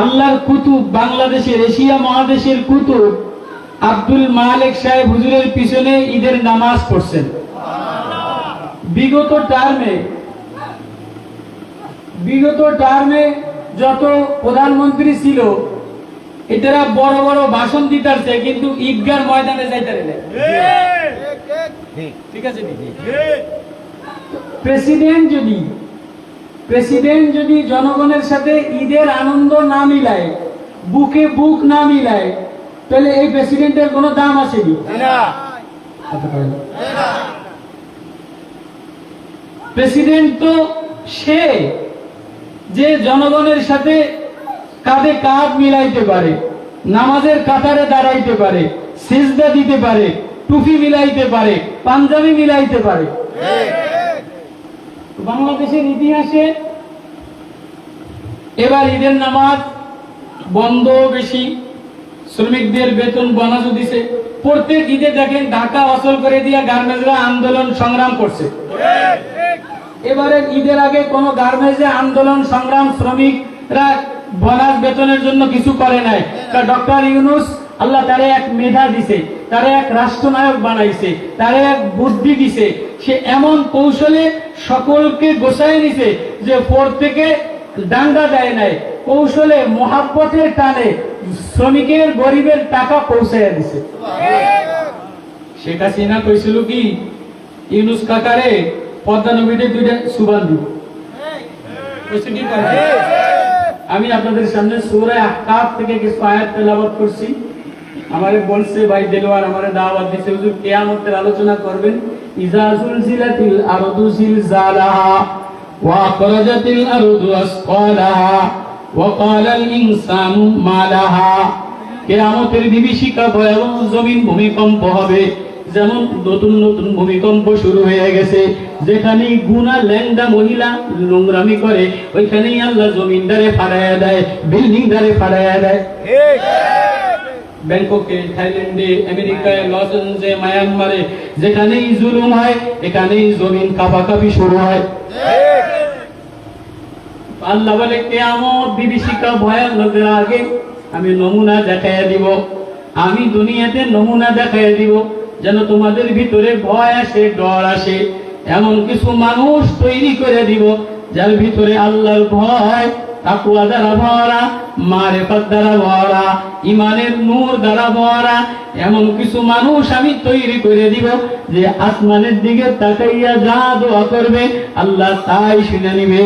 আল্লাহর কুতুব, বাংলাদেশের এশিয়া মহাদেশের কুতুব আব্দুল মালিক সাহেব হুজুরের পিছনে ঈদের নামাজ পড়ছেন। বিগত টার্মে যত প্রধানমন্ত্রী ছিল এটারা বড় বড় ভাষণ দিতে, কিন্তু ঈদগার ময়দানে যাইতে না। ঠিক আছে, প্রেসিডেন্ট যদি জনগণের সাথে ঈদের আনন্দ না মিলায়, বুকে বুক না মিলায়, তাহলে এই প্রেসিডেন্টের কোনো দাম আছে কি? প্রেসিডেন্ট তো সে যে জনগণের সাথে কাঁধে কাঁধ মিলাইতে পারে, নামাজের কাতারে দাঁড়াইতে পারে, সিজদা দিতে পারে, টুপি মিলাইতে পারে, পাঞ্জাবি মিলাইতে পারে। বাংলাদেশের ইতিহাসে এবার ঈদের নামাজ বন্ধ বেশি, শ্রমিকদের বেতন বোনাসও দিছে। প্রত্যেক ঈদে দেখেন ঢাকা অচল করে দিয়া গার্মেন্টসরা আন্দোলন সংগ্রাম করছে। এবারে ঈদের আগে কোন গার্মেন্টসে আন্দোলন সংগ্রাম শ্রমিকরা বোনাস বেতনের জন্য কিছু করে নাই। ডক্টর ইউনূস আল্লাহ তারে এক মেধা দিছে, তারে এক রাষ্ট্রনায়ক বানাইছে, তারে এক বুদ্ধি দিছে। সে এমন কৌশলে সকলকে গোছায় নিছে যে প্রত্যেকে ডাঙ্গা দেয় নাই, কৌশলে মহাব্বতের টানে শ্রমিকের গরিবের টাকা পৌঁছাইয়া দিছে। শেখ হাসিনা কইছিল কি, ইউনূস কাকারে পদ্মা নবীতে 2টা সুবান দিব। আমি আপনাদের সামনে সূরা আহকাফ থেকে কিছু আয়াত তেলাওয়াত করছি। আমারে বলছে ভাই দেলোয়ার, আমারে দাওয়াত দিছে, হুজুর কিয়ামতের আলোচনা করবেন। ইজা যুলজিলাতিল আরদু জিলজালাহা ওয়া আখরাজাতিল আরদু আসকালাহা ওয়া ক্বালাল ইনসানু মা লাহা। কিয়ামতের বিভীষিকা ভয়াবহ জমিন ভূমিকম্প হবে। যেমন নতুন নতুন ভূমিকম্প শুরু হয়ে গেছে, যেখানেই গুনাহ ল্যাংডা মহিলা নোংরামি করে ওইখানেই আল্লাহ জমিনদারে ফাড়াইয়া দেয়, বিল্ডিং দারে ফাড়াইয়া দেয়। ব্যাংককে, থাইল্যান্ডে, আমেরিকায়, লস এঞ্জেলেসে, মায়ানমারে যেখানেই জুলুম হয় এখানেই জমিন কাঁপাকাঁপি শুরু হয়। আল্লাহ বলে কিয়ামত বিভীষিকা ভয়ানকের আগে আমি নমুনা দেখাইয়া দিব, আমি দুনিয়াতে নমুনা দেখাইয়া দিব, যেন তোমাদের ভিতরে ভয় আসে, ডর আসে। এমন কিছু মানুষ তৈরি করে দিব যার ভিতরে আল্লাহর ভয়, তাকওয়া দ্বারা ভরা, মারিফাত দ্বারা ভরা, ঈমানের নূর দ্বারা ভরা। এমন কিছু মানুষ আমি তৈরি করে দিব যে আসমানের দিকে তাকাইয়া যা দোয়া করবে আল্লাহ তাই শুনে নিবে।